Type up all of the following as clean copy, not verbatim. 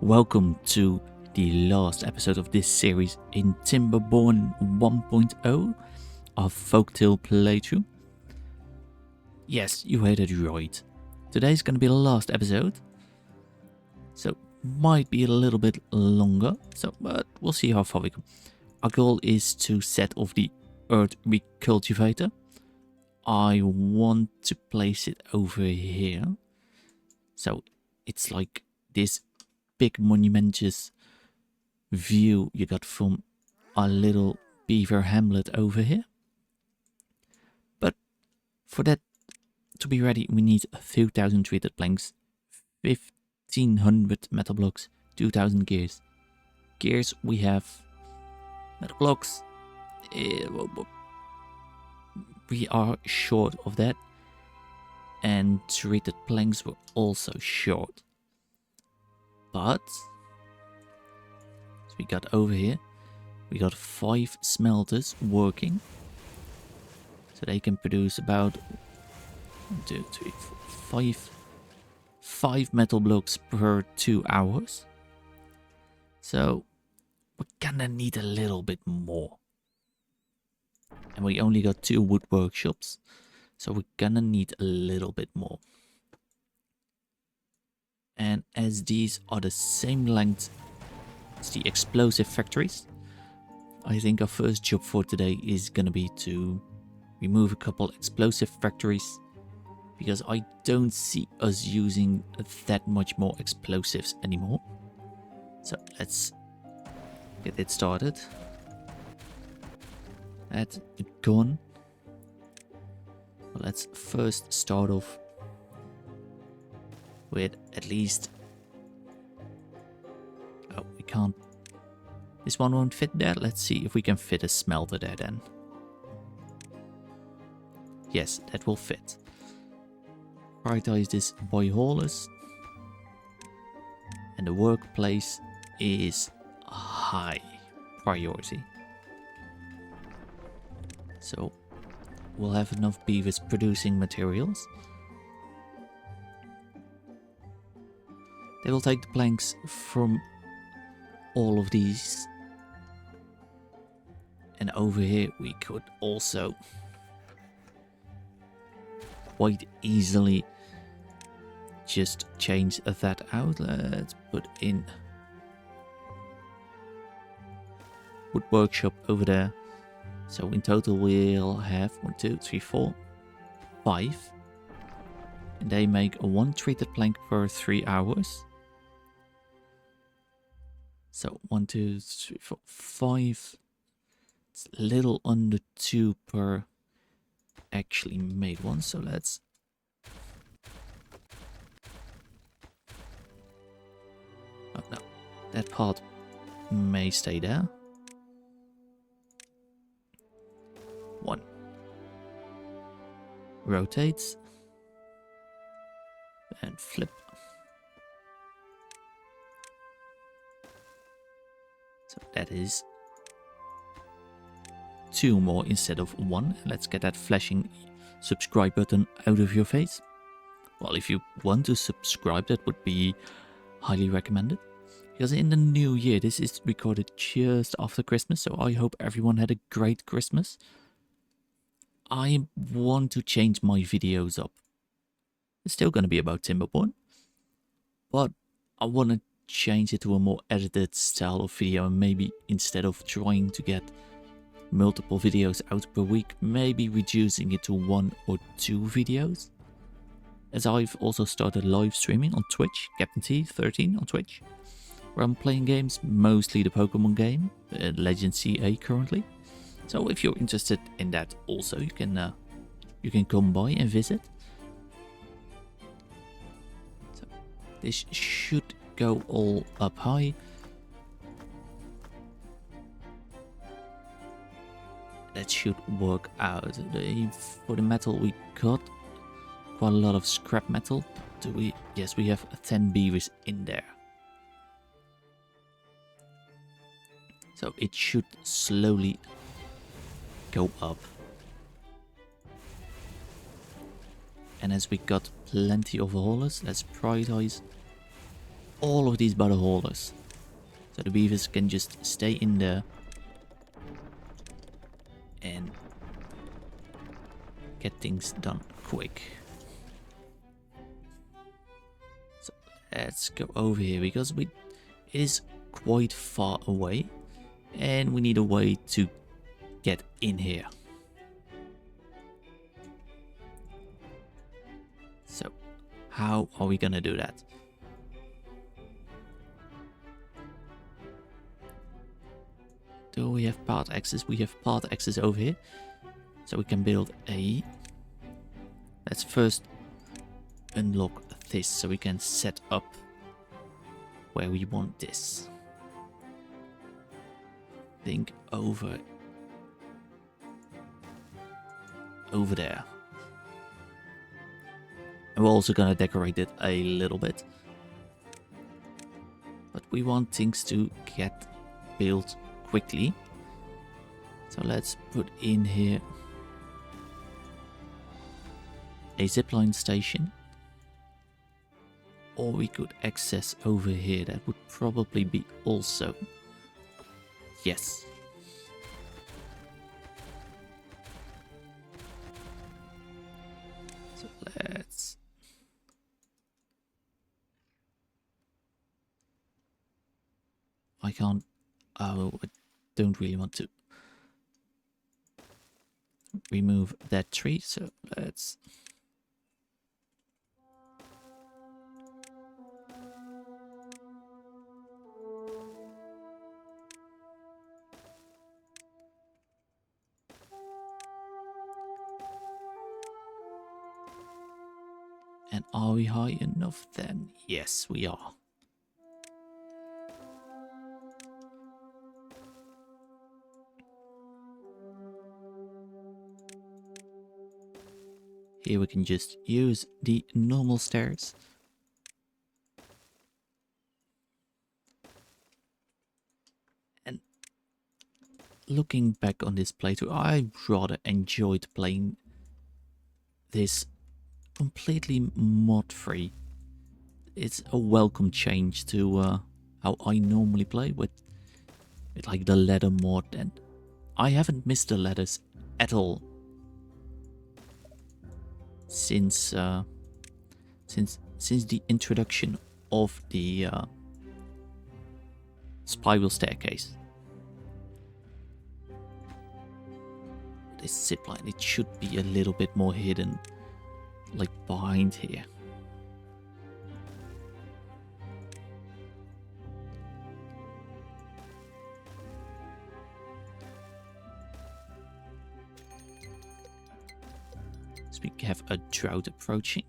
Welcome to the last episode of this series in Timberborn 1.0, our folktale playthrough. Yes, you heard it right. Today's gonna be the last episode, so might be a little bit longer, but we'll see how far we go. Our goal is to set off the earth recultivator. I want to place it over here, so it's like this big monumentous view you got from our little beaver hamlet over here. But for that to be ready, we need 2,000 treated planks, 1,500 metal blocks, 2,000 gears. Gears we have, metal blocks, we are short of that, and treated planks were also short. But we got over here, we got 5 smelters working, so they can produce about 1, 2, 3, 4, 5 metal blocks per 2 hours. So we're gonna need a little bit more, and we only got 2 wood workshops, so we're gonna need a little bit more. And as these are the same length as the explosive factories, I think our first job for today is gonna be to remove a couple explosive factories, because I don't see us using that much more explosives anymore. So let's get it started. That's gone. Well, let's first start off with at least... Oh, we can't... This one won't fit there. Let's see if we can fit a smelter there then. Yes, that will fit. Prioritize this by haulers. And the workplace is high priority. So we'll have enough beavers producing materials. They will take the planks from all of these. And over here we could also quite easily just change that out. Let's put in wood workshop over there. So in total we'll have 1, 2, 3, 4, 5. And they make a 1 treated plank per 3 hours. So 1, 2, 3, 4, 5. It's a little under 2 per actually made one. So let's... Oh no, that part may stay there. 1. Rotates. And flip. So that is 2 more instead of 1. Let's get that flashing subscribe button out of your face. Well, if you want to subscribe, that would be highly recommended. Because in the new year, this is recorded just after Christmas, so I hope everyone had a great Christmas. I want to change my videos up. It's still going to be about Timberborn, but I want to change it to a more edited style of video, and maybe instead of trying to get multiple videos out per week, maybe reducing it to 1 or 2 videos. As I've also started live streaming on Twitch, Captain T13 on Twitch, where I'm playing games, mostly the Pokemon game, Legend CA currently. So if you're interested in that also, you can come by and visit. So this should go all up high. That should work out. For the metal we got quite a lot of scrap metal. Do we? Yes, we have 10 beavers in there. So it should slowly go up. And as we got plenty of haulers, let's prioritize all of these butter holders. So the beavers can just stay in there and get things done quick. So let's go over here because it is quite far away and we need a way to get in here. So how are we gonna do that? Do we have path access? We have path access over here. So we can build a... Let's first unlock this so we can set up where we want this. Think over there. And we're also gonna decorate it a little bit. But we want things to get built quickly. So let's put in here a zipline station. Or we could access over here. That would probably be also... Yes. So let's... I can't... Oh, I don't really want to remove that tree, so let's... And are we high enough then? Yes, we are. Here we can just use the normal stairs. And looking back on this playthrough, I rather enjoyed playing this completely mod-free. It's a welcome change to how I normally play with like the ladder mod, and I haven't missed the ladders at all since the introduction of the spiral staircase. This zipline, it should be a little bit more hidden, like behind here. So we have a drought approaching.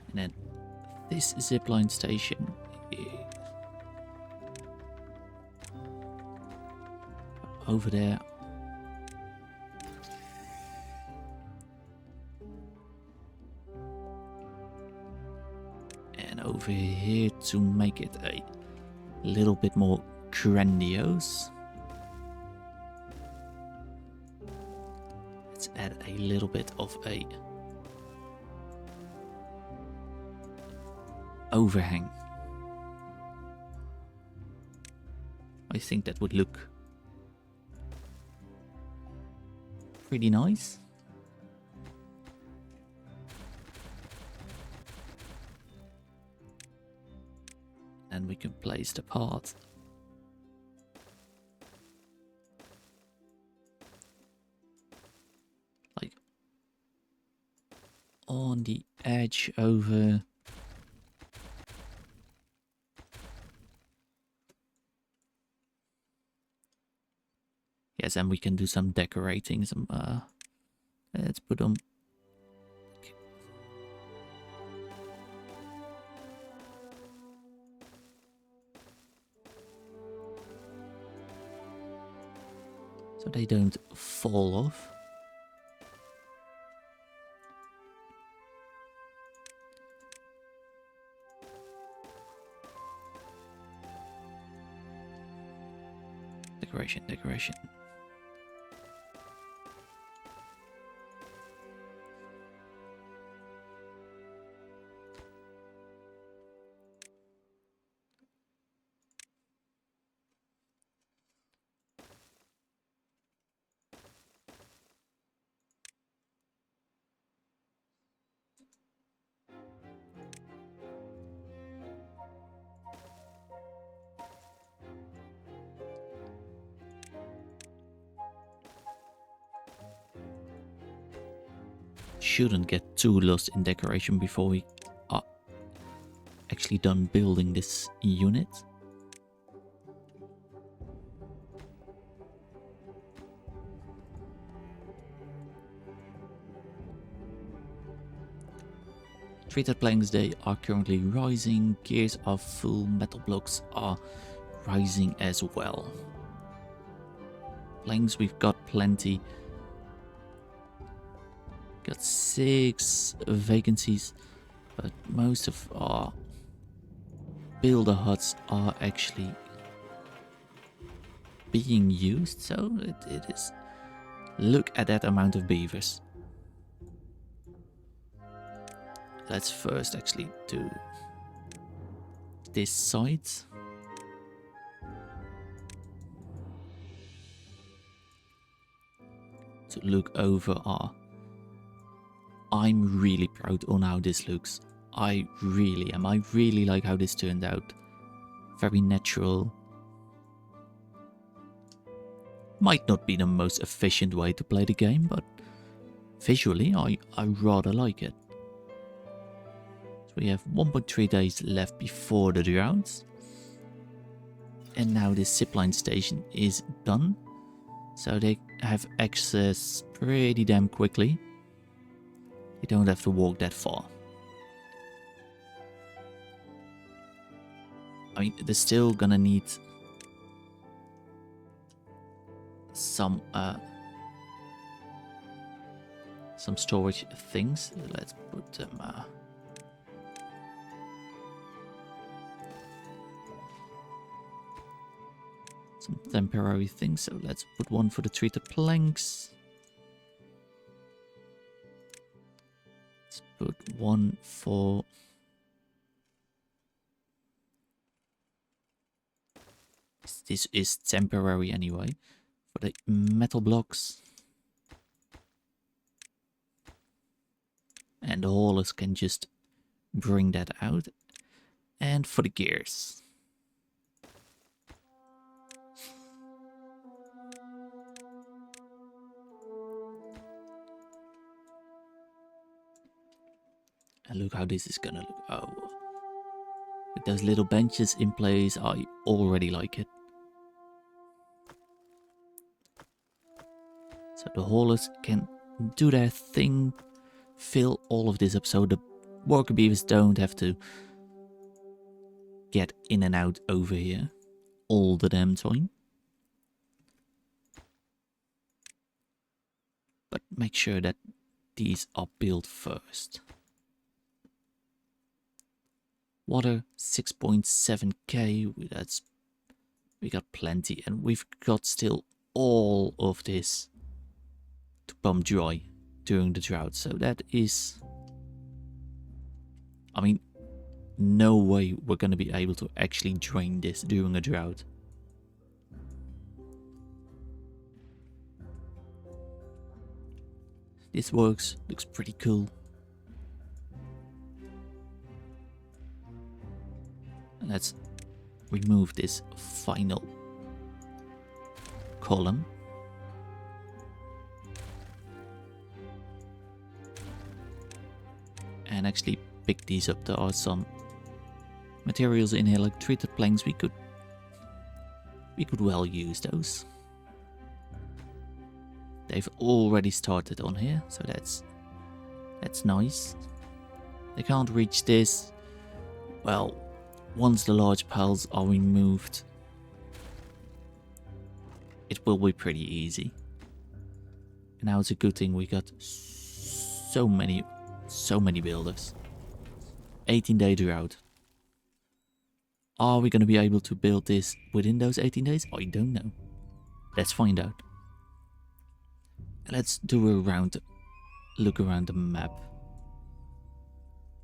And then this zipline station over there. And over here to make it a little bit more grandiose. Let's add a little bit of a overhang. I think that would look pretty nice. And we can place the path like on the edge over. Yes, and we can do some decorating. Some let's put them. So they don't fall off. Decoration, decoration. Shouldn't get too lost in decoration before we are actually done building this unit. Treated planks, they are currently rising. Gears are full. Metal blocks are rising as well. Planks, we've got plenty. Got 6 vacancies, but most of our builder huts are actually being used, so it is. Look at that amount of beavers. Let's first actually do this side. To look over our... I'm really proud on how this looks. I really am. I really like how this turned out. Very natural. Might not be the most efficient way to play the game, but visually I rather like it. So we have 1.3 days left before the drought. And now this zipline station is done. So they have access pretty damn quickly. You don't have to walk that far. I mean, they're still gonna need some storage things. Let's put them some temporary things. So let's put one for the treated planks. Put one for this is temporary anyway, for the metal blocks, and the haulers can just bring that out, and for the gears. And look how this is gonna look. Oh, with those little benches in place, I already like it. So the haulers can do their thing, fill all of this up so the worker beavers don't have to get in and out over here all the damn time. But make sure that these are built first. Water 6.7k, we got plenty, and we've got still all of this to pump dry during the drought. So that is, I mean, no way we're going to be able to actually drain this during a drought. This works, looks pretty cool. And let's remove this final column. And actually pick these up. There are some materials in here like treated planks. We could well use those. They've already started on here, so that's nice. They can't reach this. Well, once the large piles are removed, it will be pretty easy. And now it's a good thing we got so many builders. 18-day drought. Are we going to be able to build this within those 18 days? I don't know. Let's find out. Let's do a look around the map.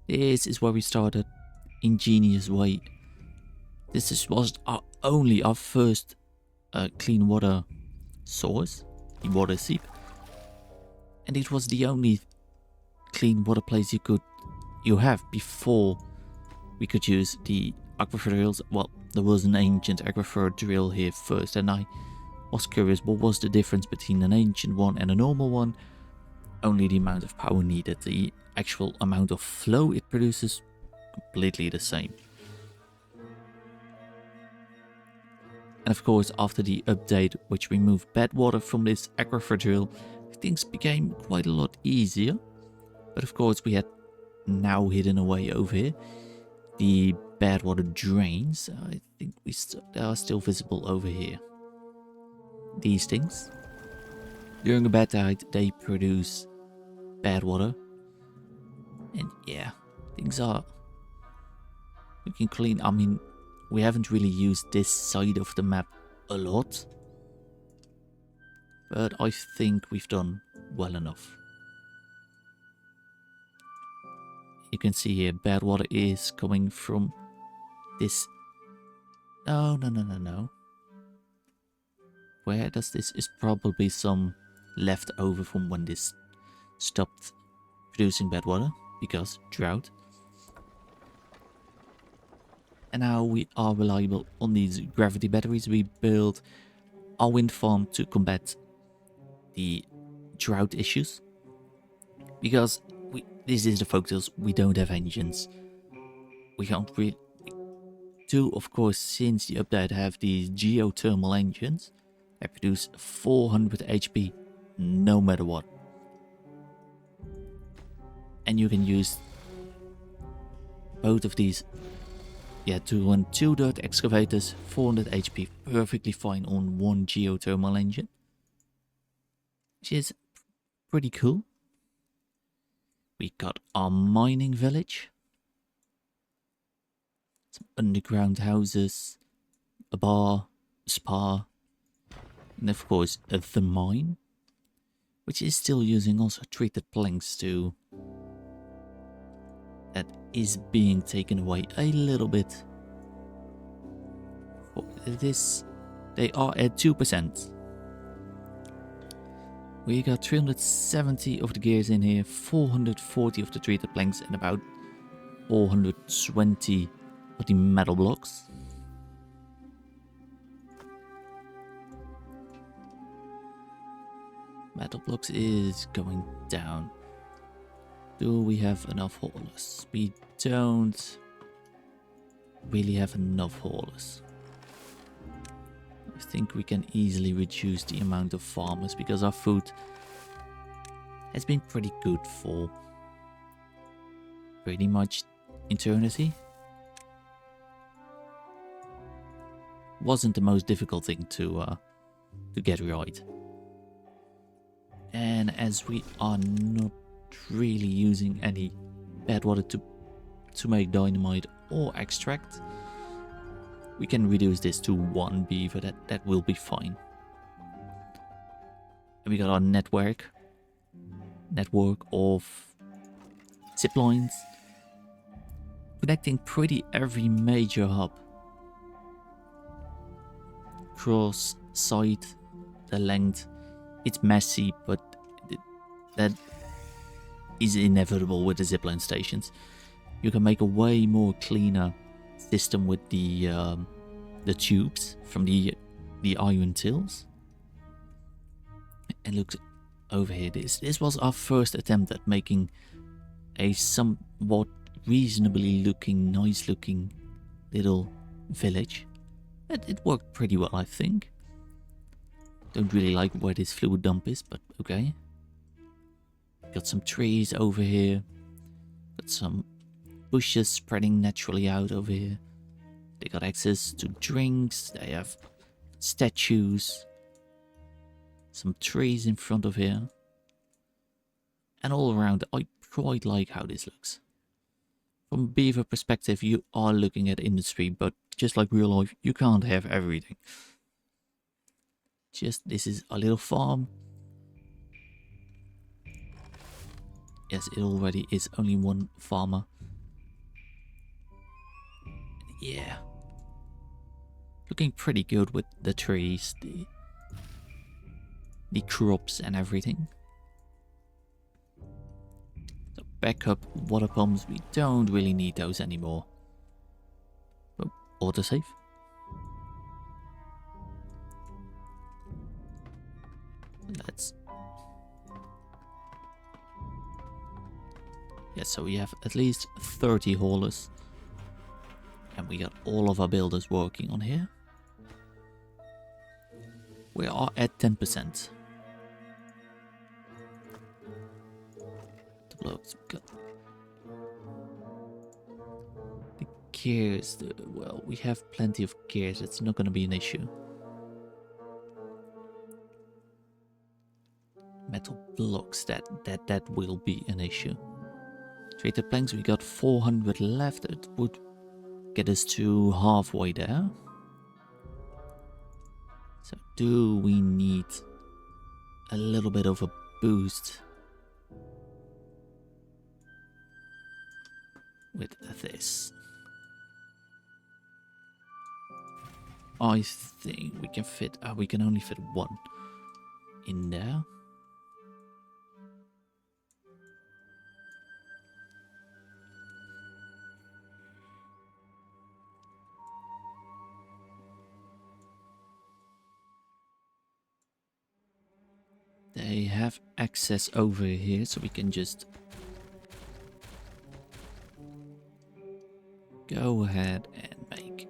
This is where we started. Ingenious way. Was only our first clean water source, the water seep, and it was the only clean water place you have before we could use the aquifer drills. Well, there was an ancient aquifer drill here first, and I was curious what was the difference between an ancient one and a normal one. Only the amount of power needed. The actual amount of flow it produces, completely the same. And of course, after the update which removed bad water from this aquifer drill, things became quite a lot easier. But of course, we had now hidden away over here the bad water drains. I think they are still visible over here. These things. During a bad tide, they produce bad water. And yeah, things are looking clean. I mean, we haven't really used this side of the map a lot, but I think we've done well enough. You can see here, bad water is coming from this. No. Where does this? Is probably some left over from when this stopped producing bad water, because drought. And now we are reliable on these gravity batteries. We built our wind farm to combat the drought issues. Because this is the focus, we don't have engines. We can't really do, of course, since the update, have these geothermal engines that produce 400 HP no matter what. And you can use both of these. Yeah, to run 2 dirt excavators, 400 HP, perfectly fine on one geothermal engine. Which is pretty cool. We got our mining village. Some underground houses, a bar, a spa, and of course the mine, which is still using also treated planks to... That is being taken away a little bit. They are at 2%. We got 370 of the gears in here, 440 of the treated planks, and about 420 of the metal blocks. Metal blocks is going down. Do we have enough haulers? We don't really have enough haulers. I think we can easily reduce the amount of farmers because our food has been pretty good for pretty much eternity. Wasn't the most difficult thing to get right. And as we are not really using any bad water to make dynamite or extract, we can reduce this to 1 beaver. That will be fine. And we got our network of zip lines connecting pretty every major hub. Cross, side, the length. It's messy, but that is inevitable with the zipline stations. You can make a way more cleaner system with the tubes from the iron tills. And look over here. This was our first attempt at making a somewhat reasonably looking, nice looking little village. It worked pretty well, I think. Don't really like where this fluid dump is, but okay. Got some trees over here. Got some bushes spreading naturally out over here. They got access to drinks. They have statues. Some trees in front of here. And all around, I quite like how this looks. From a beaver perspective, you are looking at industry, but just like real life, you can't have everything. this is a little farm. Yes, it already is only one farmer. Yeah. Looking pretty good with the trees, the crops and everything. So backup water pumps, we don't really need those anymore. Oh, autosave. Let's... Yeah, so we have at least 30 haulers. And we got all of our builders working on here. We are at 10%. The blocks, we got the gears. Well, we have plenty of gears. It's not going to be an issue. Metal blocks, that will be an issue. Traded planks, we got 400 left. It would get us to halfway there. So do we need a little bit of a boost with this? I think we can fit, we can only fit one in there. They have access over here, so we can just go ahead and make.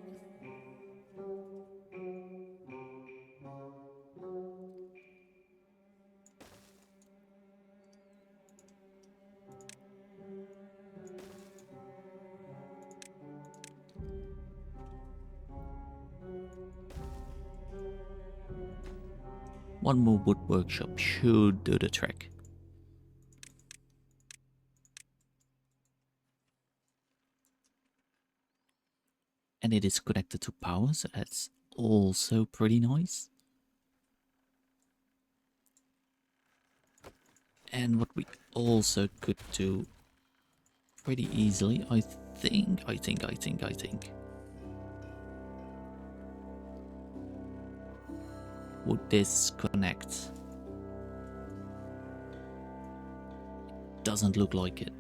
One more wood workshop should do the trick. And it is connected to power, so that's also pretty nice. And what we also could do pretty easily, I think. Would this connect? Doesn't look like it.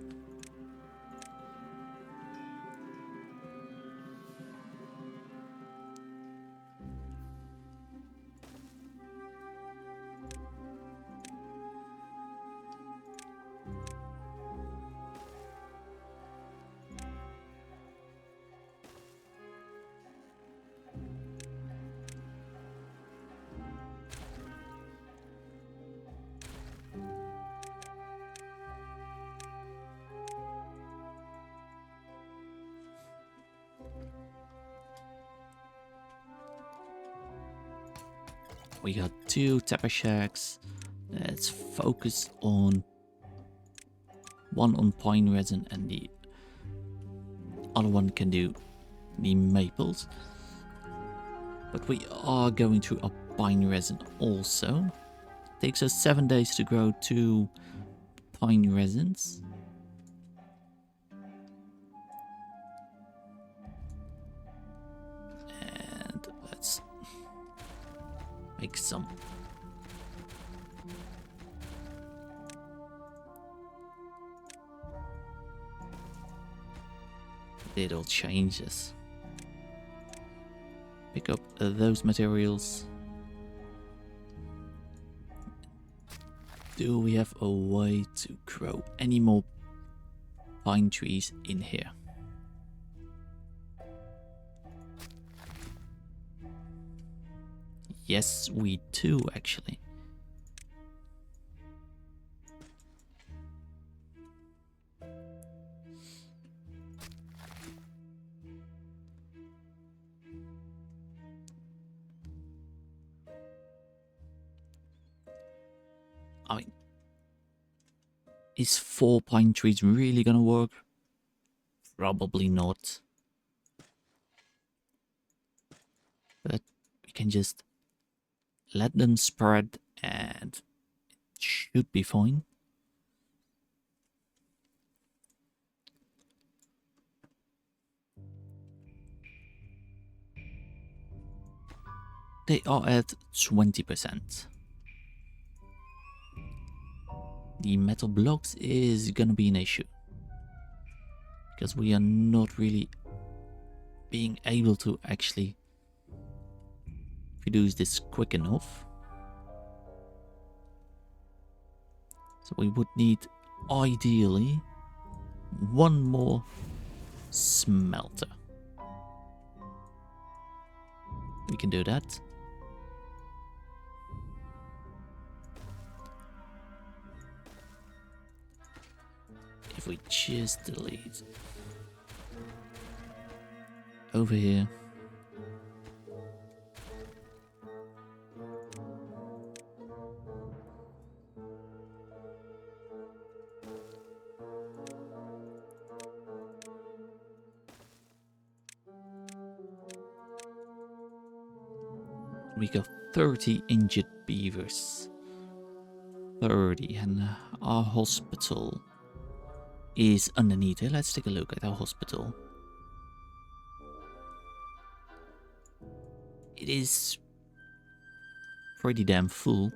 We got 2 tapper shacks. Let's focus on one on pine resin and the other one can do the maples. But we are going to a pine resin also. Takes us 7 days to grow 2 pine resins. And let's make some. Little changes. Pick up those materials. Do we have a way to grow any more pine trees in here? Yes, we do actually. I mean, is 4 pine trees really gonna work? Probably not. But we can just let them spread and it should be fine. They are at 20%. The metal blocks is gonna be an issue, because we are not really being able to actually produce this quick enough. So we would need, ideally, one more smelter. We can do that. If we just delete over here. We got 30 injured beavers. 30, and our hospital is underneath it. Let's take a look at our hospital. It is pretty damn full.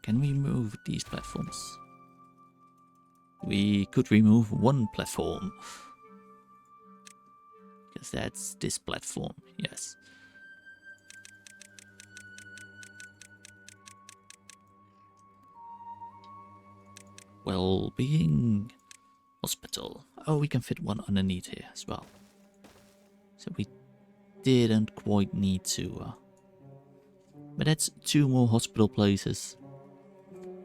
Can we remove these platforms? We could remove one platform, because that's this platform, yes. Well-being hospital. Oh, we can fit one underneath here as well. So we didn't quite need to. But that's 2 more hospital places.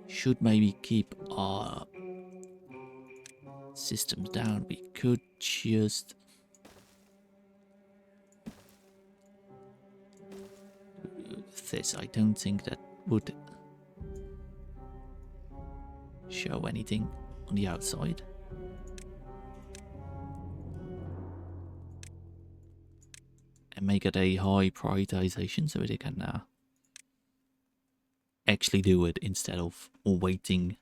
Should maybe keep our systems down. We could just this. I don't think that would show anything on the outside. And make it a high prioritization so they can actually do it instead of waiting.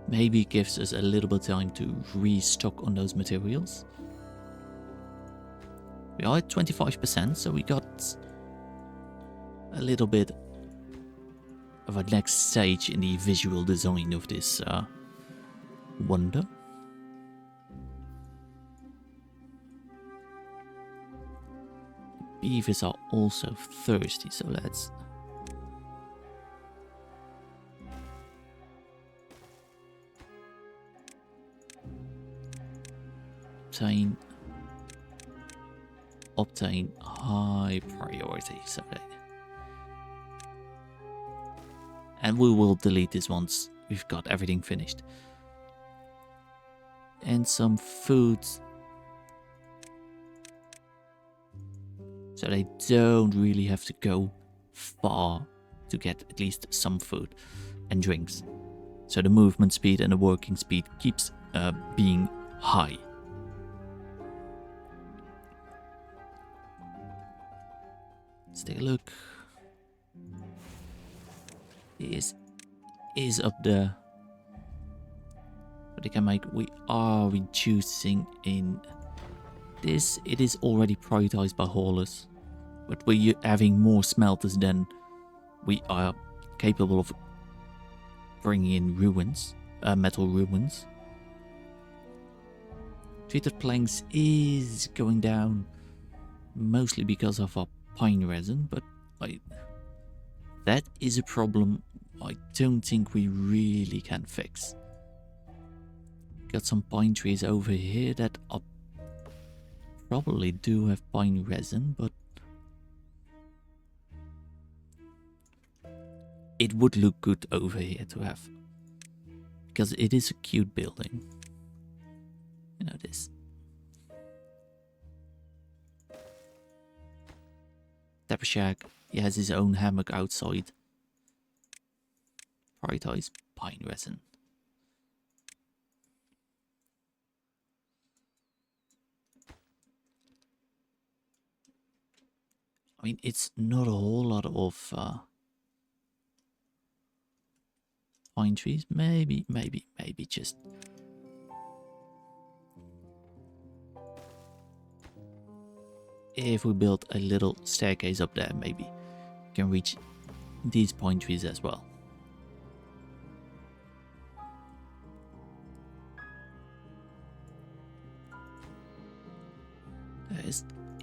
Maybe it gives us a little bit of time to restock on those materials. We are at 25%, so we got a little bit of a next stage in the visual design of this wonder. Beavers are also thirsty, so let's obtain high priority, so that, and we will delete this once we've got everything finished. And some food, so they don't really have to go far to get at least some food and drinks. So the movement speed and the working speed keeps being high. Let's take a look. This is up there. But they can make, we are reducing in this. It is already prioritized by haulers, but we're having more smelters than we are capable of bringing in ruins, metal ruins. Treated planks is going down mostly because of our pine resin, but that is a problem I don't think we really can fix. Got some pine trees over here that are probably do have pine resin, but it would look good over here to have, because it is a cute building. You know this. Tapper Shack, he has his own hammock outside. Prioritize pine resin. mean, it's not a whole lot of pine trees. Maybe just... If we build a little staircase up there, maybe we can reach these pine trees as well.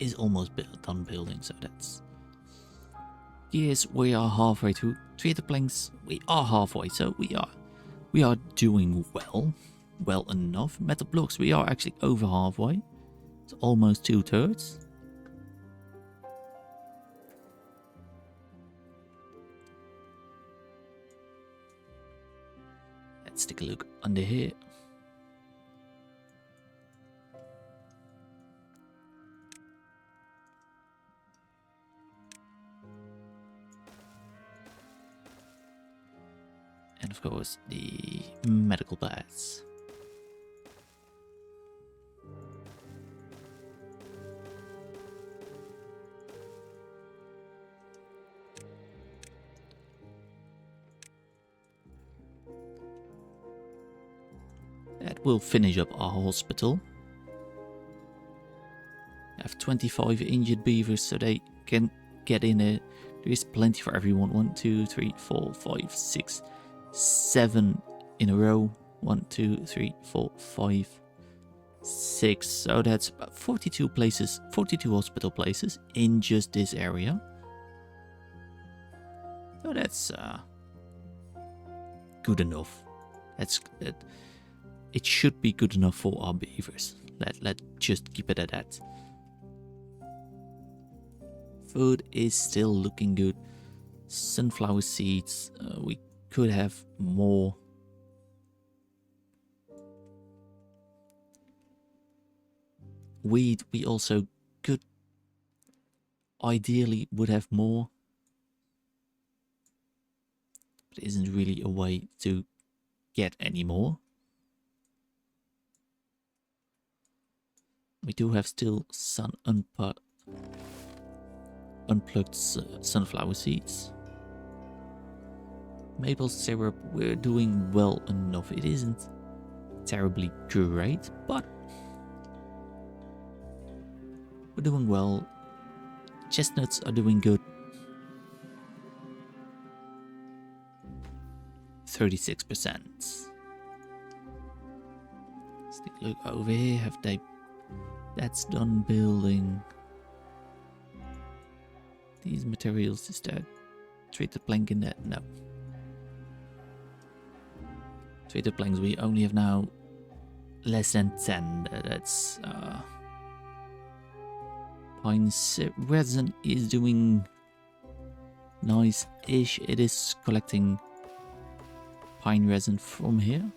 Is almost done building, so that's... Yes, we are halfway through. Treated planks, we are halfway, so we are doing well enough. Metal blocks, we are actually over halfway. It's almost 2/3. Let's take a look under here. And of course, the medical baths. That will finish up our hospital. I have 25 injured beavers, so they can get in there. There is plenty for everyone. 1, 2, 3, 4, 5, 6, 7 in a row. 1, 2, 3, 4, 5, 6. So that's about 42 places, 42 hospital places in just this area. So that's good enough. It should be good enough for our beavers. Let's just keep it at that. Food is still looking good. Sunflower seeds. We could have more. Weed, we also could ideally would have more. But it isn't really a way to get any more. We do have still some unplugged sunflower seeds. Maple syrup, we're doing well enough. It isn't terribly great, but we're doing well. Chestnuts are doing good. 36%. Let's take a look over here. Have they... That's done building. These materials, is that treated plank in that? No. Treated planks, we only have now less than 10. That's pine resin is doing nice-ish. It is collecting pine resin from here.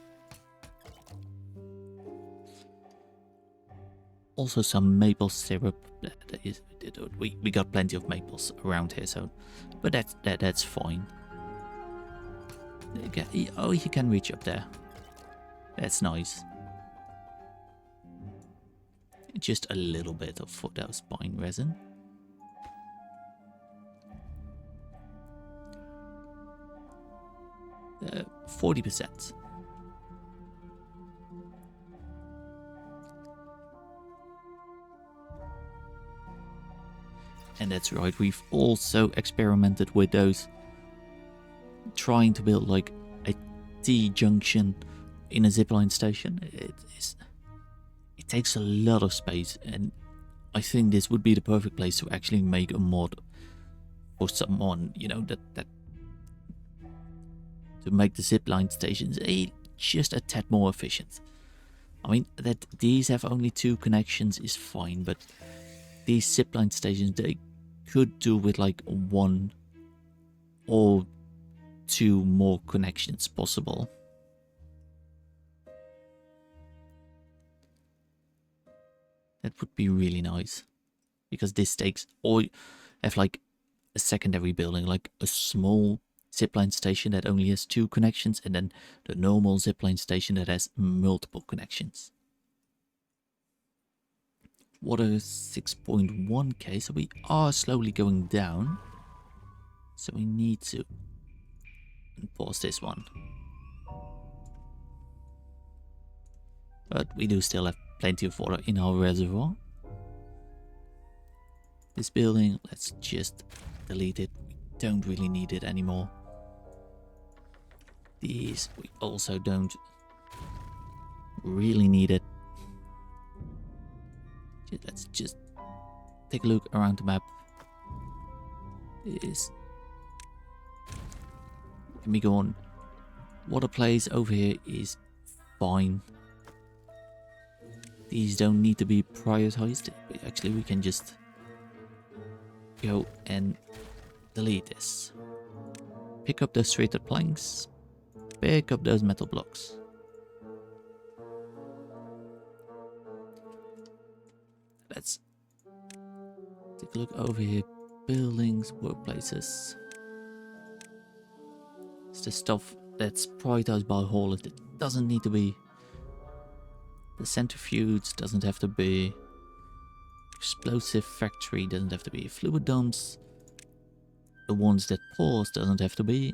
Also some maple syrup. We got plenty of maples around here, so but that's fine. Oh, he can reach up there. That's nice. Just a little bit of for those pine resin. Uh, 40%. And that's right, we've also experimented with those, trying to build like a T-junction in a zipline station. It takes a lot of space, and I think this would be the perfect place to actually make a mod for someone, you know, that to make the zipline stations just a tad more efficient. I mean, that these have only 2 connections is fine, but these zipline stations, they could do with like 1 or 2 more connections possible. That would be really nice, because this takes, or have like a secondary building, like a small zipline station that only has 2 connections, and then the normal zipline station that has multiple connections. Water 6.1k, so we are slowly going down. So we need to pause this one. But we do still have plenty of water in our reservoir. This building, let's just delete it. We don't really need it anymore. These, we also don't really need it. Let's just take a look around the map. This. Let me go on. Water place over here is fine. These don't need to be prioritized. Actually, we can just go and delete this. Pick up those straighted planks. Pick up those metal blocks. Let's take a look over here. Buildings, workplaces. It's the stuff that's prioritized by Holland. It doesn't need to be. The centrifuge doesn't have to be. Explosive factory doesn't have to be. Fluid dumps. The ones that pause doesn't have to be.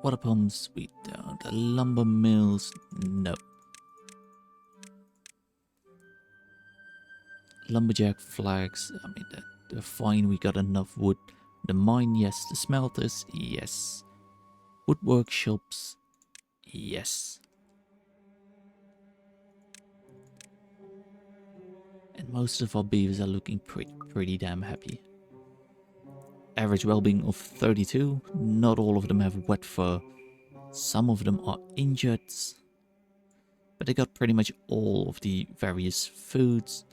Water pumps, we don't. The lumber mills, no. Lumberjack flags, I mean, they're fine, we got enough wood. The mine, yes. The smelters, yes. Wood workshops, yes. And most of our beavers are looking pretty damn happy. Average well-being of 32. Not all of them have wet fur. Some of them are injured. But they got pretty much all of the various foods.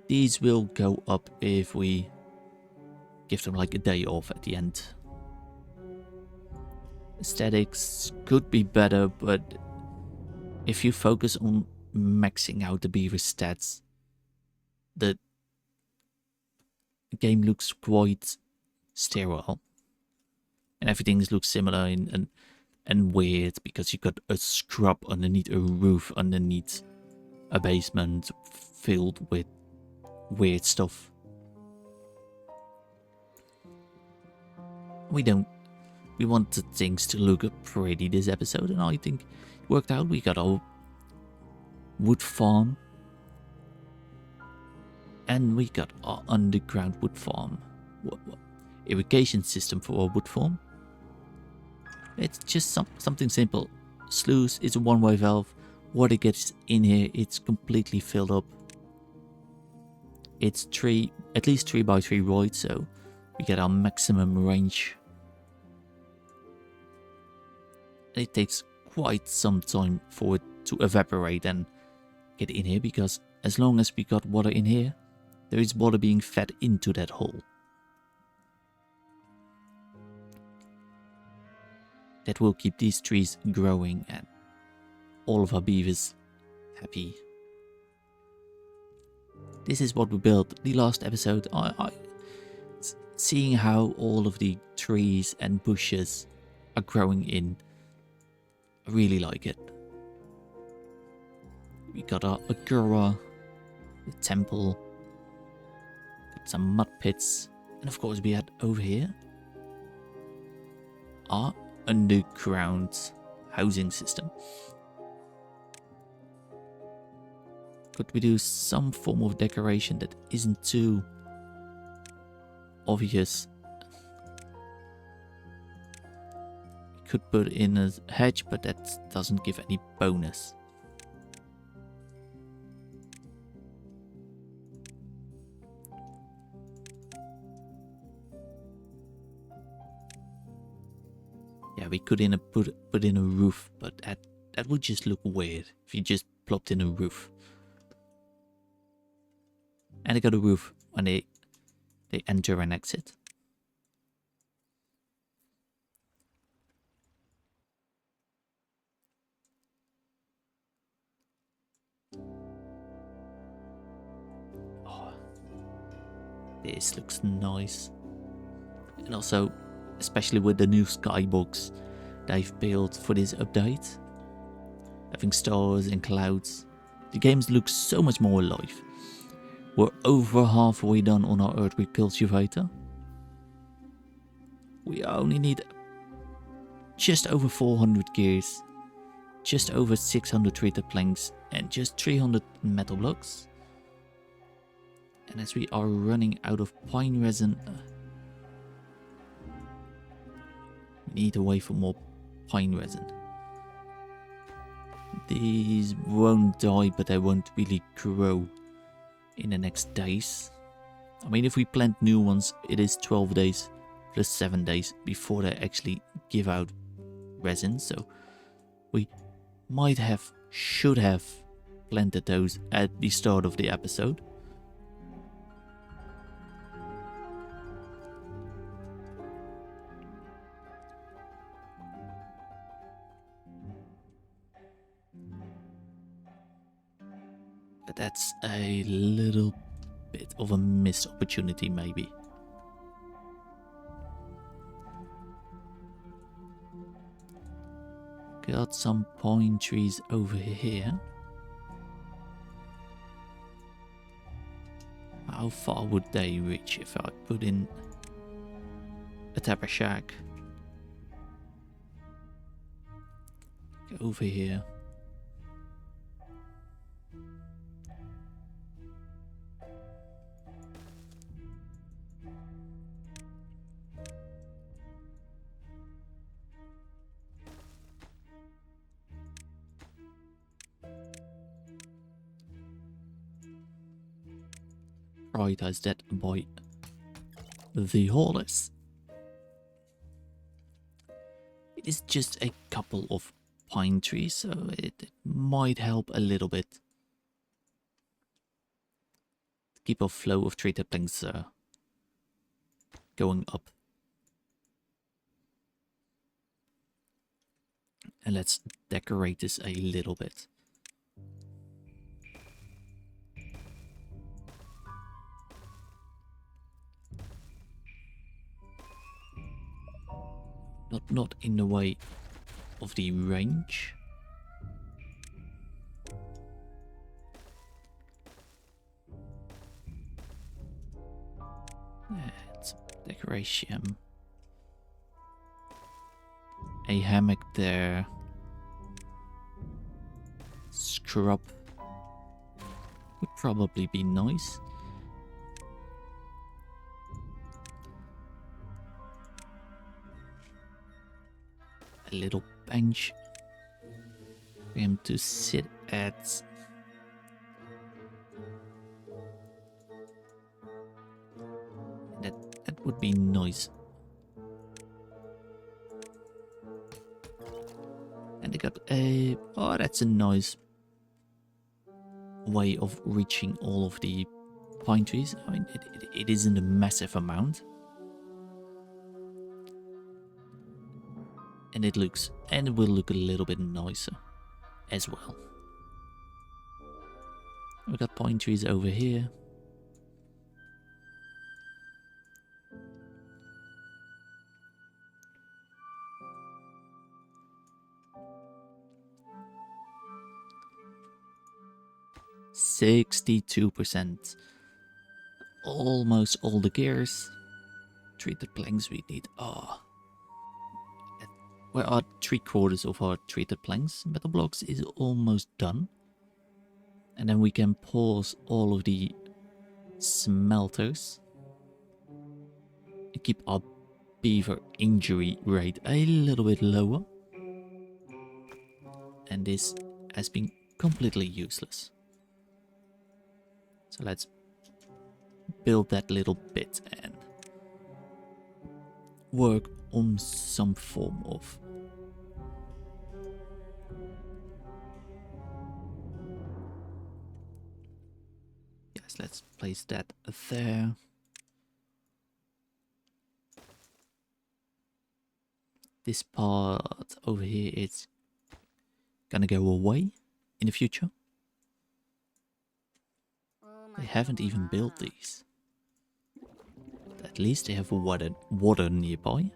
These will go up if we give them like a day off at the end. Aesthetics could be better, but if you focus on maxing out the beaver stats, the game looks quite sterile. And everything looks similar and weird because you got a scrub underneath a roof, underneath a basement filled with weird stuff. We wanted things to look pretty this episode, and I think it worked out. We got our wood farm, and we got our underground wood farm. What? Irrigation system for our wood farm. It's just something simple. Sluice is a one-way valve. Water gets in here, it's completely filled up. It's at least 3x3 void, so we get our maximum range. It takes quite some time for it to evaporate and get in here, because as long as we got water in here, there is water being fed into that hole. That will keep these trees growing and all of our beavers happy. This is what we built the last episode. Seeing how all of the trees and bushes are growing in, I really like it. We got our agora, the temple, got some mud pits, and of course we had over here our underground housing system. Could we do some form of decoration that isn't too obvious? We could put in a hedge, but that doesn't give any bonus. Yeah, we could put in a roof, but that would just look weird if you just plopped in a roof. And they got a roof when they enter and exit. Oh, this looks nice. And also, especially with the new skybox they've built for this update, having stars and clouds. The games look so much more alive. We're over halfway done on our earthquake cultivator. We only need just over 400 gears, just over 600 treated planks, and just 300 metal blocks. And as we are running out of pine resin, we need to wait for more pine resin. These won't die, but they won't really grow in the next days. I mean, if we plant new ones, it is 12 days plus 7 days before they actually give out resin. So we should have planted those at the start of the episode. But that's a little bit of a missed opportunity, maybe. Got some pine trees over here. How far would they reach if I put in a tapper shack? Go over here. Prioritize that by the haulers. It is just a couple of pine trees, so it might help a little bit. Keep our flow of treated planks going up. And let's decorate this a little bit. Not in the way of the range. It's decoration. A hammock there. Scrub would probably be nice. A little bench for him to sit at. That would be nice. And they got a... Oh, that's a nice way of reaching all of the pine trees. I mean, it isn't a massive amount. And it will look a little bit nicer as well. We got pine trees over here. %62%. Almost all the gears. Treated planks we need. Where are 3/4 of our treated planks? Metal blocks is almost done. And then we can pause all of the smelters. And keep our beaver injury rate a little bit lower. And this has been completely useless. So let's build that little bit and work on some form of let's place that there. This part over here is gonna go away in the future. They haven't even built these. At least they have water nearby.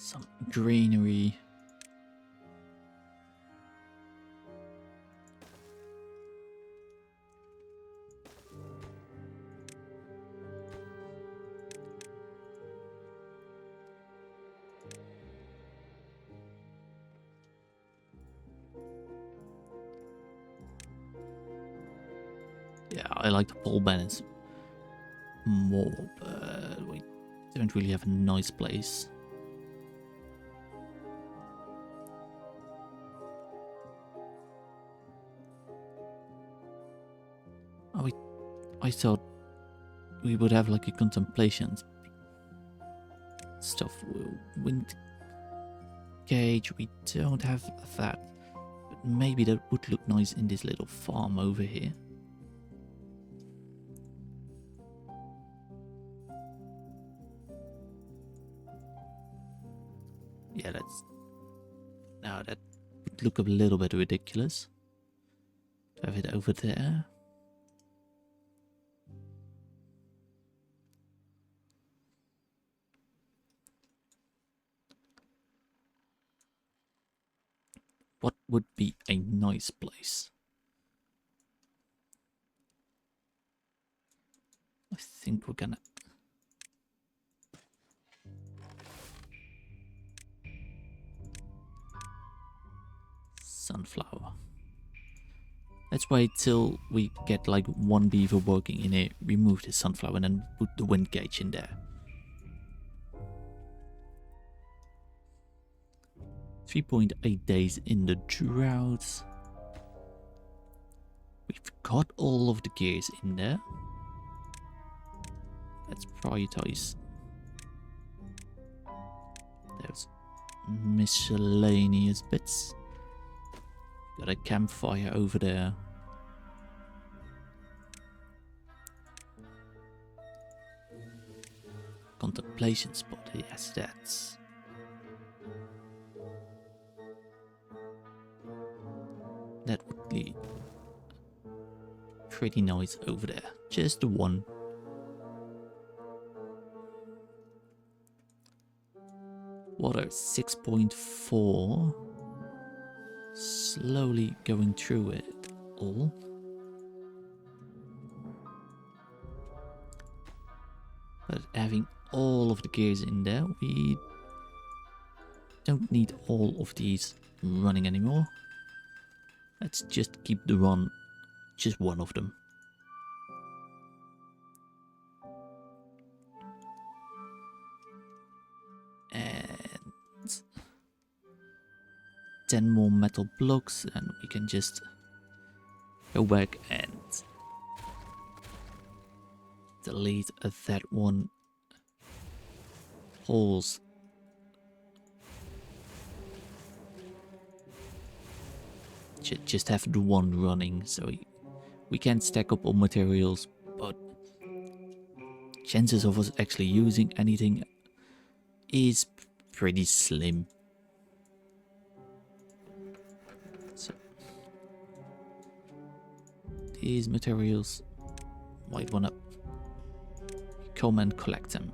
Some greenery. Yeah, I like the pole balance more, but we don't really have a nice place. Oh, I thought we would have like a contemplation stuff. Wind cage, we don't have that. But maybe that would look nice in this little farm over here. Yeah, now that would look a little bit ridiculous. Have it over there. What would be a nice place? I think we're gonna... Sunflower. Let's wait till we get like one beaver working in it, remove the sunflower and then put the wind gauge in there. 3.8 days in the drought. We've got all of the gears in there. Let's prioritize. There's miscellaneous bits. Got a campfire over there. Contemplation spot, yes, that's... That would be pretty nice over there. Just the one. Water 6.4. Slowly going through it all. But having all of the gears in there, we don't need all of these running anymore. Let's just keep the run, just one of them. And 10 more metal blocks and we can just go back and delete that one. Holes. Just have the one running, so we can stack up all materials, but chances of us actually using anything is pretty slim. So these materials might wanna come and collect them.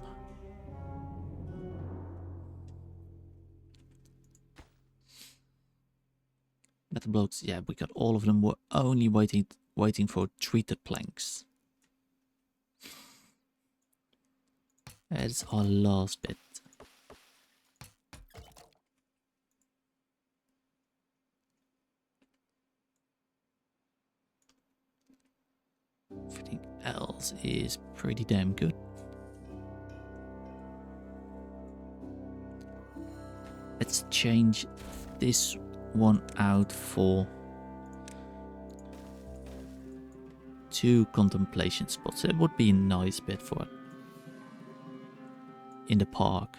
Metal blocks, yeah, we got all of them. We're only waiting for treated planks. That's our last bit. Everything else is pretty damn good. Let's change this one out for 2 contemplation spots. It would be a nice bit for it in the park.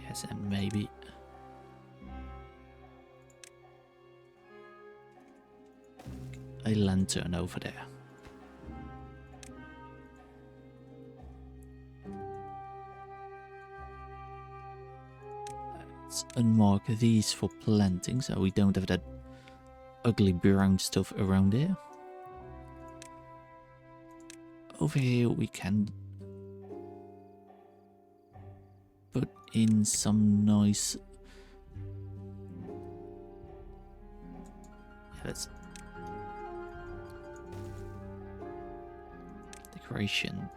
Yes, and maybe a lantern over there. Let's unmark these for planting so we don't have that ugly brown stuff around there. over here we can put in some nice... Let's... Decoration.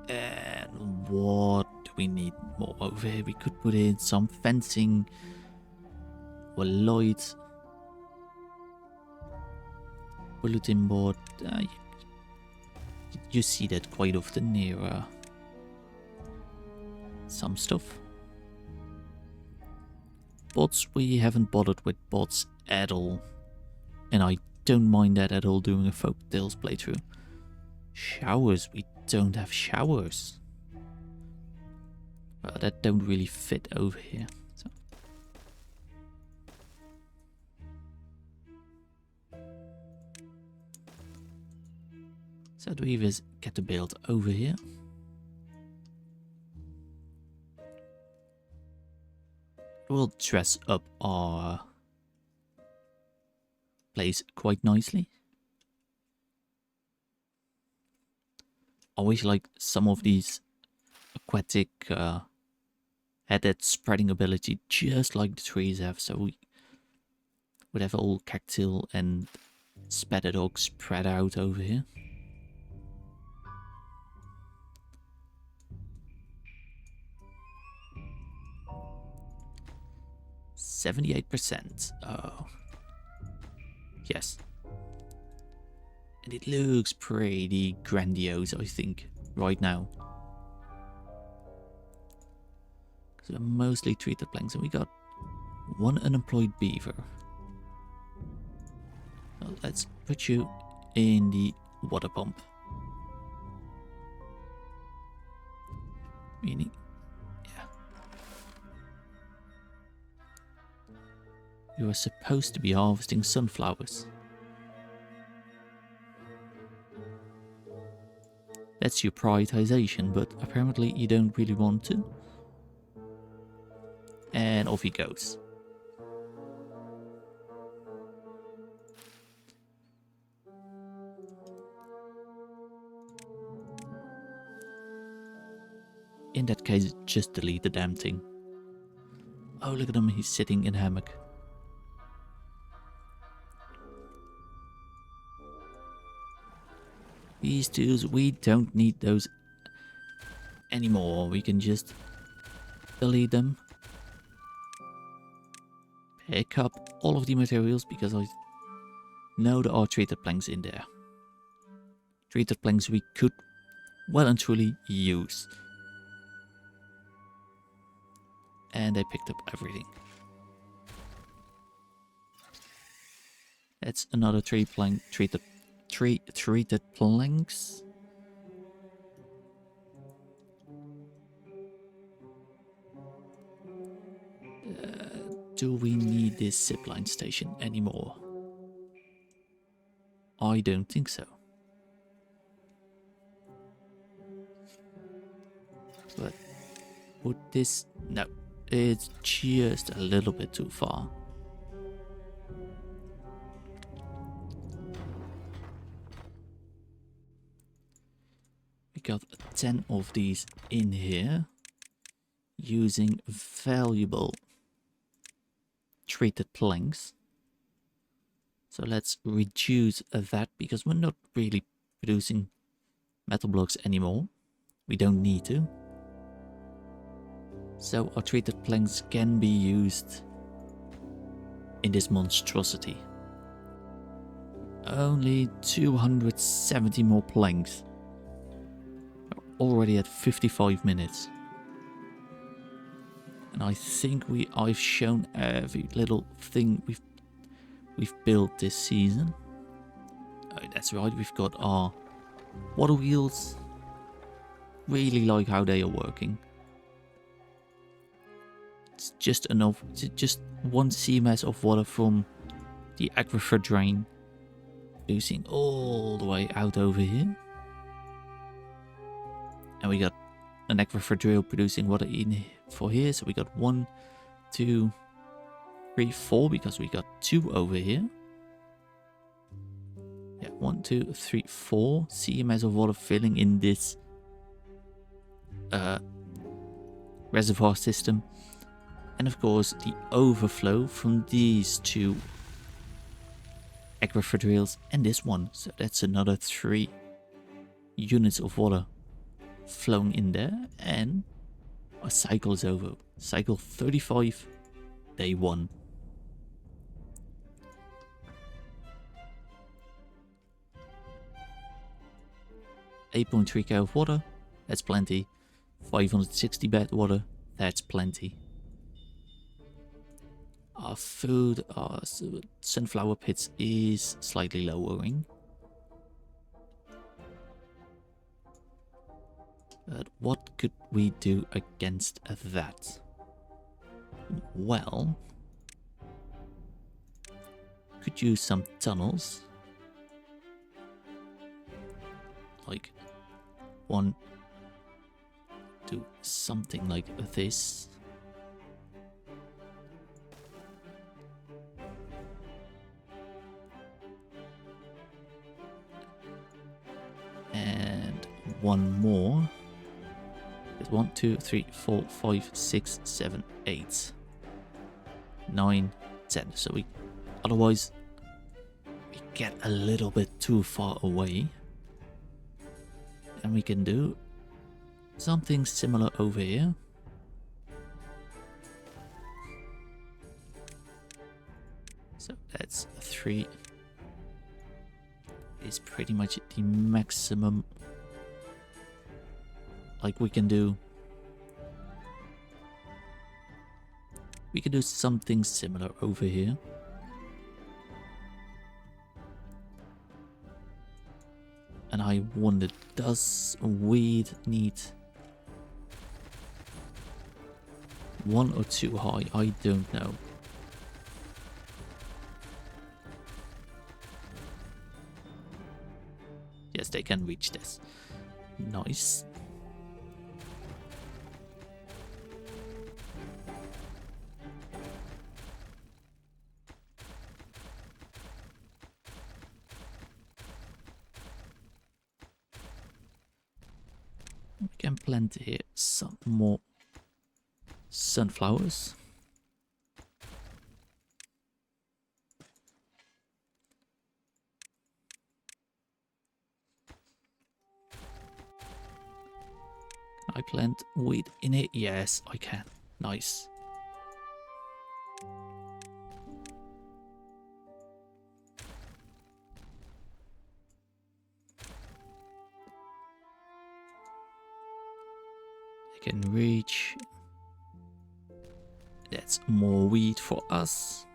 And what do we need more over here? We could put in some fencing or lights. Bulletin board. You see that quite often near some stuff. Bots, we haven't bothered with bots at all. And I don't mind that at all doing a Folk Tales playthrough. Showers, we don't have showers. Well, that don't really fit over here. So the Beavers get to build over here. We'll dress up our place quite nicely. Always like some of these aquatic had that spreading ability just like the trees have, so we would have all cactil and spatterdogs spread out over here. %78%. Oh. Yes. And it looks pretty grandiose, I think, right now. Because we're mostly treated planks, and we got one unemployed beaver. Well, let's put you in the water pump. Meaning, yeah. You are supposed to be harvesting sunflowers. That's your prioritization, but apparently you don't really want to. And off he goes. In that case, just delete the damn thing. Oh, look at him, he's sitting in a hammock. These tools, we don't need those anymore. We can just delete them. Pick up all of the materials because I know there are treated planks in there. Treated planks we could well and truly use. And I picked up everything. That's another treated planks. Do we need this zipline station anymore? I don't think so. But would this... No, it's just a little bit too far. We got 10 of these in here using valuable treated planks. So let's reduce that because we're not really producing metal blocks anymore. We don't need to. So our treated planks can be used in this monstrosity. Only 270 more planks. We're already at 55 minutes. And I think I've shown every little thing we've built this season. Oh, that's right, we've got our water wheels. Really like how they are working. It's just enough, just one CMS of water from the aquifer drain, producing all the way out over here. And we got an aquifer drill producing water in for here. So we got 1, 2, 3, 4 because we got 2 over here. Yeah, 1, 2, 3, 4 CMS of water filling in this reservoir system. And of course the overflow from these 2 aquifer drills and this one. So that's another 3 units of water flowing in there, and our cycle is over. Cycle 35, day 1. $8.3k of water, that's plenty. 560 bed water, that's plenty. Our food, our sunflower pits is slightly lowering. But what could we do against that? Well, could use some tunnels. Like one, do something like this. And one more. There's 1, 2, 3, 4, 5, 6, 7, 8, 9, 10. So we otherwise we get a little bit too far away. And we can do something similar over here. So that's 3. Is pretty much the maximum. Like we can do something similar over here. And I wonder, does weed need 1 or 2 high? I don't know. Yes, they can reach this. Nice. We can plant here some more sunflowers. Can I plant wheat in it? Yes, I can. Nice. I can reach. That's more wheat for us.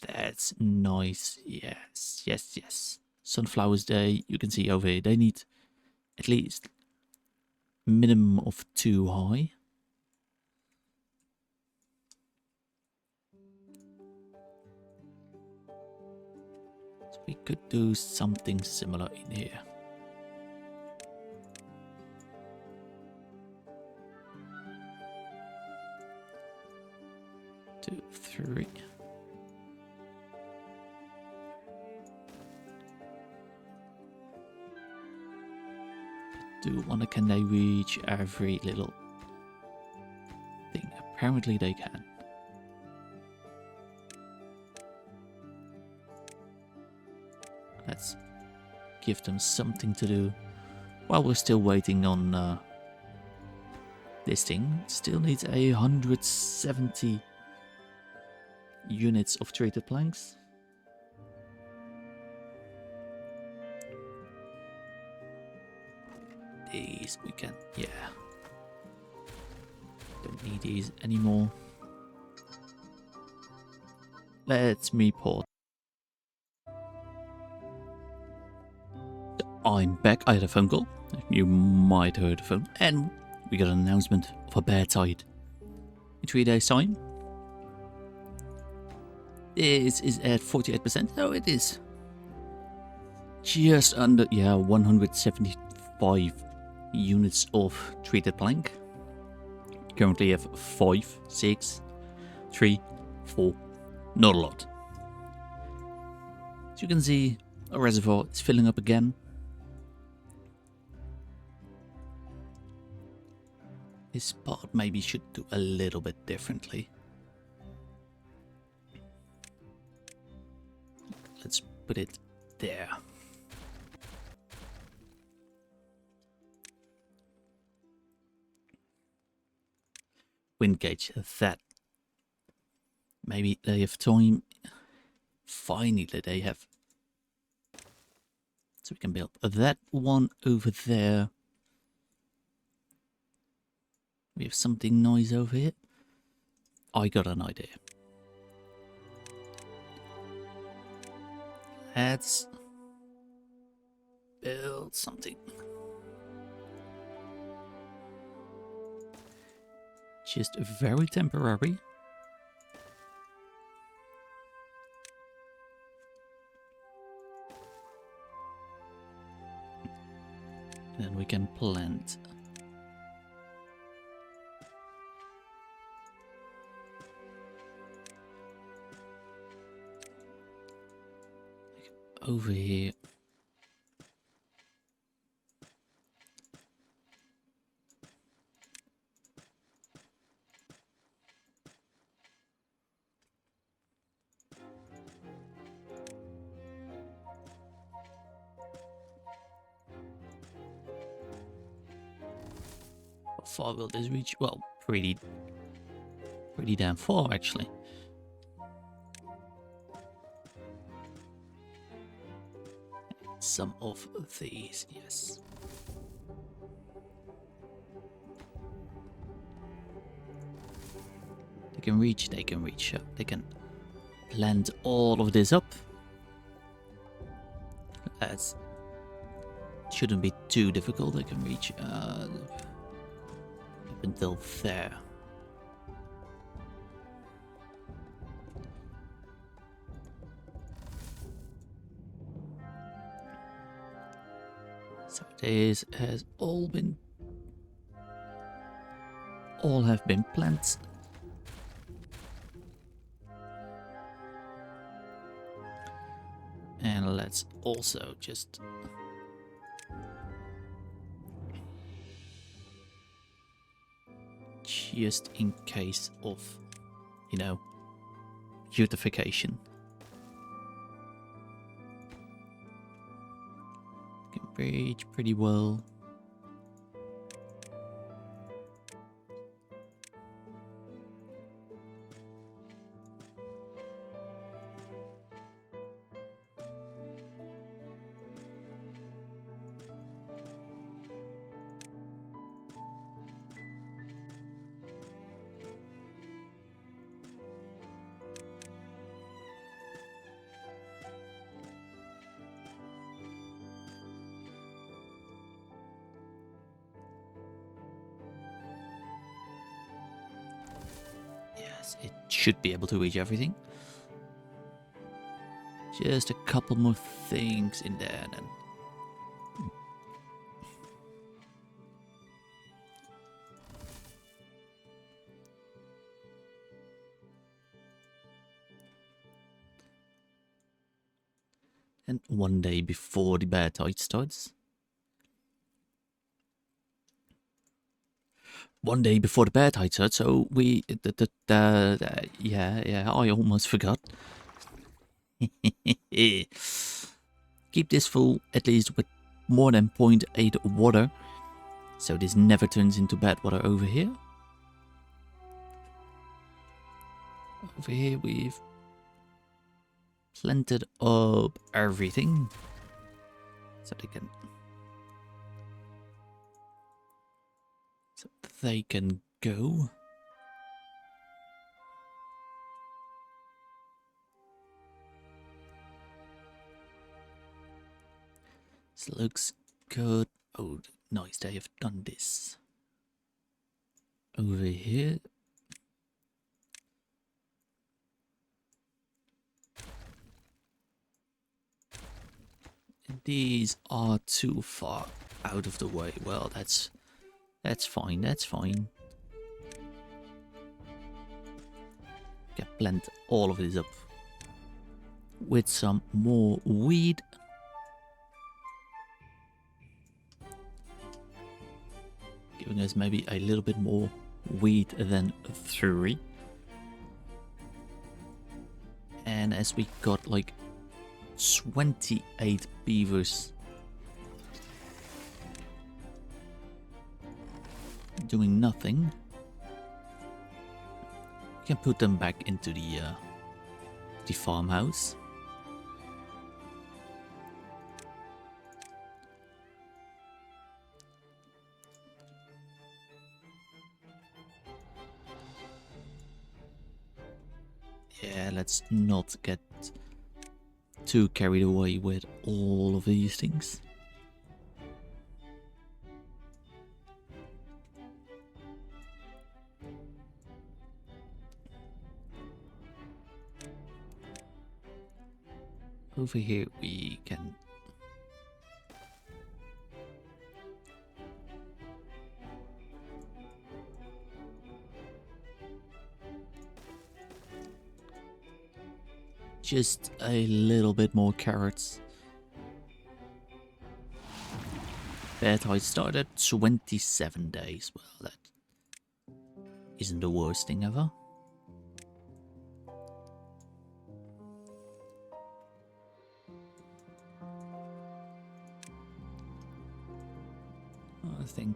That's nice. Yes, yes, yes. Sunflowers day, you can see over here, they need at least minimum of 2 high. So we could do something similar in here. Two, 3. Can they reach every little thing? Apparently they can. Let's give them something to do while we're still waiting on this thing. Still needs 170 units of treated planks. These we can, yeah. Don't need these anymore. Let's report. I'm back. I had a phone call. You might have heard the phone. And we got an announcement of a bad tide. In 3 days' time. This is at 48%. Oh, it is. Just under, 175 units of treated plank. Currently have 5, 6, 3, 4. Not a lot. As you can see, a reservoir is filling up again. This part maybe should do a little bit differently. Let's put it there. Wind gauge that. Maybe they have time. Finally, they have. So we can build that one over there. We have something nice over here. I got an idea. Let's build something. Just very temporary. Then we can plant. Over here. How far will this reach? Well, pretty damn far actually. Some of these, yes. They can reach. They can plant all of this up. That shouldn't be too difficult. They can reach up until there. So this has all have been planted. And let's also just in case of, beautification. Can reach pretty well. It should be able to reach everything. Just a couple more things in there then. And one day before the bad tide starts. One day before the bad tide starts, so we... yeah, I almost forgot. Keep this full, at least with more than 0.8 water. So this never turns into bad water over here. Over here we've planted up everything. So they can go. This looks good. Oh, nice, they have done this. Over here. These are too far out of the way. Well, that's fine, that's fine. Can plant all of this up with some more weed. Giving us maybe a little bit more weed than 3. And as we got like 28 beavers doing nothing, we can put them back into the farmhouse. Yeah, let's not get too carried away with all of these things. Over here we can just a little bit more carrots. But I started 27 days. Well, that isn't the worst thing ever. I think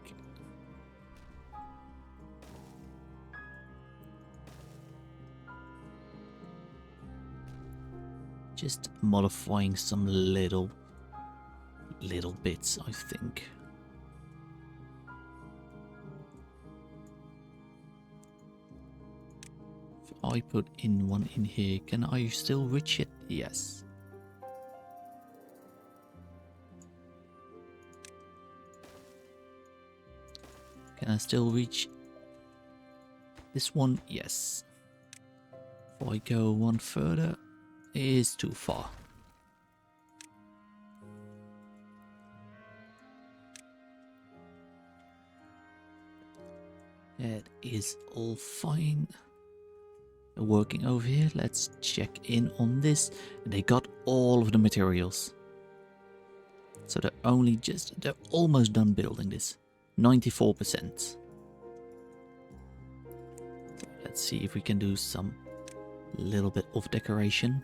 just modifying some little bits, I think. If I put in one in here, can I still reach it? Yes. Can I still reach this one? Yes. If I go one further, it is too far. That is all fine. They're working over here. Let's check in on this. They got all of the materials. So they're almost done building this. 94%. Let's see if we can do some little bit of decoration.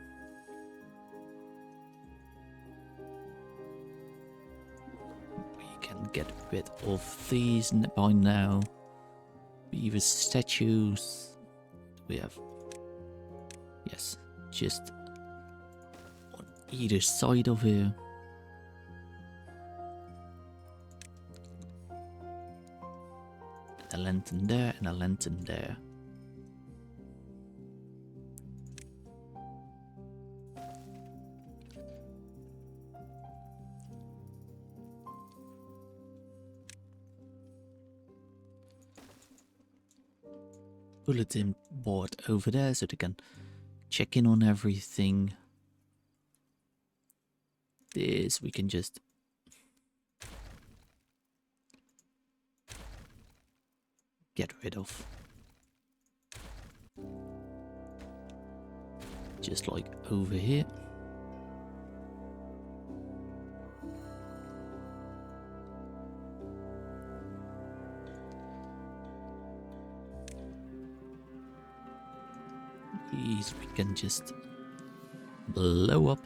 We can get rid of these by now. Beaver statues. We have, yes, just on either side of here. A lantern there and a lantern there. Bulletin board over there so they can check in on everything. This we can just get rid of. Just like over here. These we can just blow up.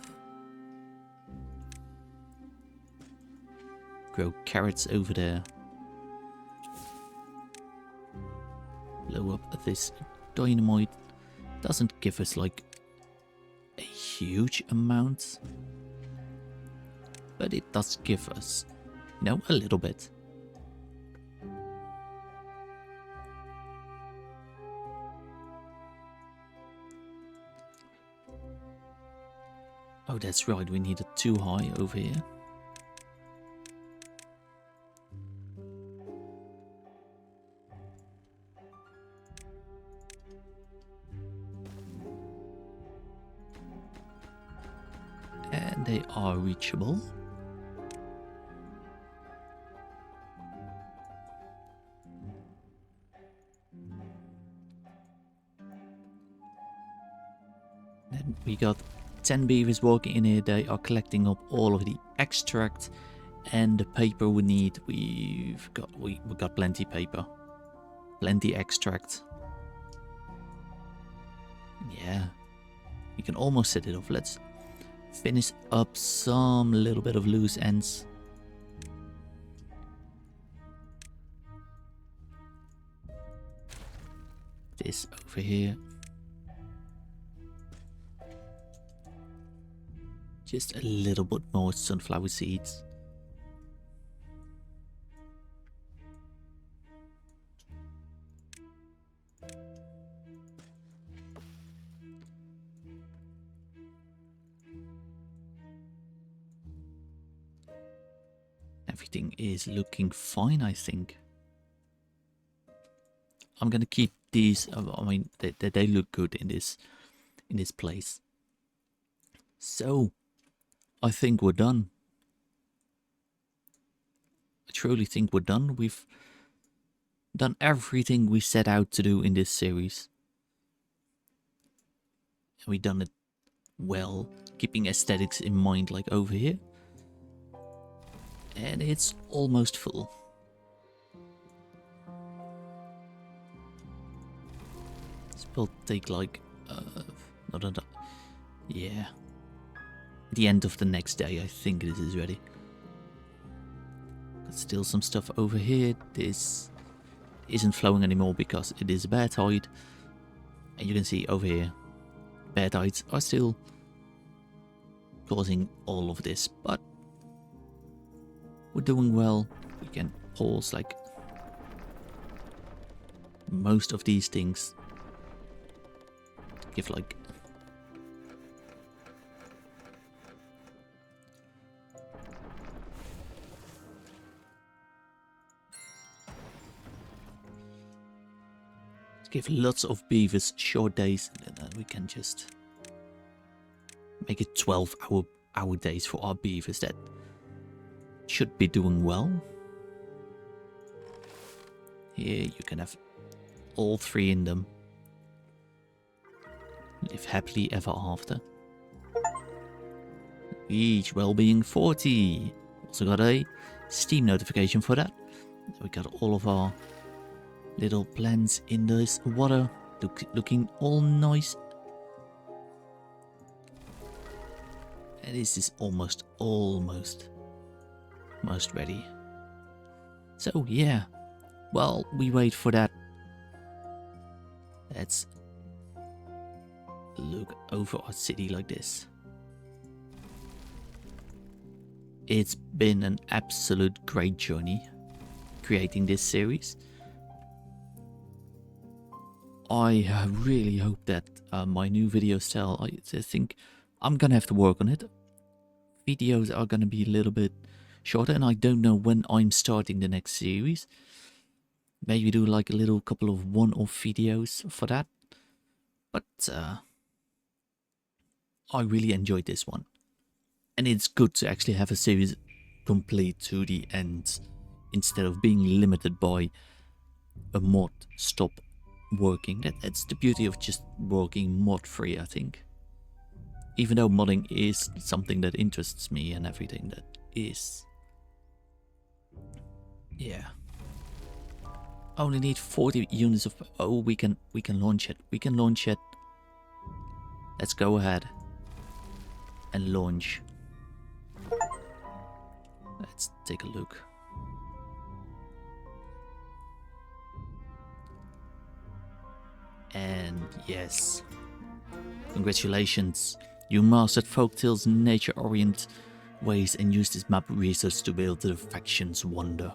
Grow carrots over there. Blow up this dynamite. Doesn't give us like a huge amount, but it does give us, you know, a little bit. Oh, that's right, we need it too high over here. and they are reachable. Then we got 10 beavers working in here. They are collecting up all of the extract and the paper we need. We got plenty paper, plenty extract. Yeah, we can almost set it off. Let's finish up some little bit of loose ends. This over here. Just a little bit more sunflower seeds. Everything is looking fine, I think. I'm gonna keep these. I mean, they look good in this place. So, I think we're done. I truly think we're done. We've done everything we set out to do in this series. And we've done it well, keeping aesthetics in mind, like over here. And it's almost full. This will take like, yeah. The end of the next day, I think this is ready. Got still some stuff over here. This isn't flowing anymore because it is a bad tide. And you can see over here, bad tides are still causing all of this, but we're doing well. We can pause like most of these things. Give like give lots of beavers short days, and then we can just make it 12-hour days for our beavers. That should be doing well. Here you can have all 3 in them. Live happily ever after. Each well-being 40. Also got a Steam notification for that. We got all of our little plants in this water, looking all nice. And this is almost ready. So yeah, while we wait for that, let's look over our city like this. It's been an absolute great journey creating this series. I really hope that my new video style, I think I'm gonna have to work on it. Videos are gonna be a little bit shorter, and I don't know when I'm starting the next series. Maybe do like a little couple of one-off videos for that. But I really enjoyed this one. And it's good to actually have a series complete to the end, instead of being limited by a mod stop working. That's the beauty of just working mod free, I think. Even though modding is something that interests me and everything, that is, yeah. Only need 40 units of, oh, we can launch it. We can launch it. Let's go ahead and launch. Let's take a look. And yes, congratulations. You mastered Folktale's nature-oriented ways and used this map research to build the faction's wonder.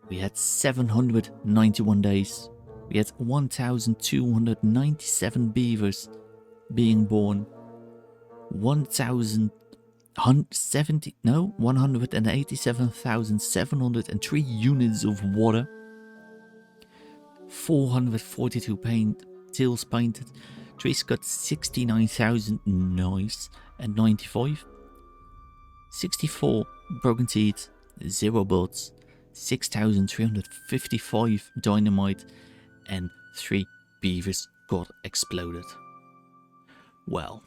We had 791 days. We had 1,297 beavers being born. 187,703 units of water. 442 tails painted. Trees got 69,000 nice and 95. 64 broken teeth, 0 bullets, 6,355 dynamite, and 3 beavers got exploded. Well,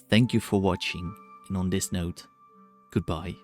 thank you for watching, and on this note, goodbye.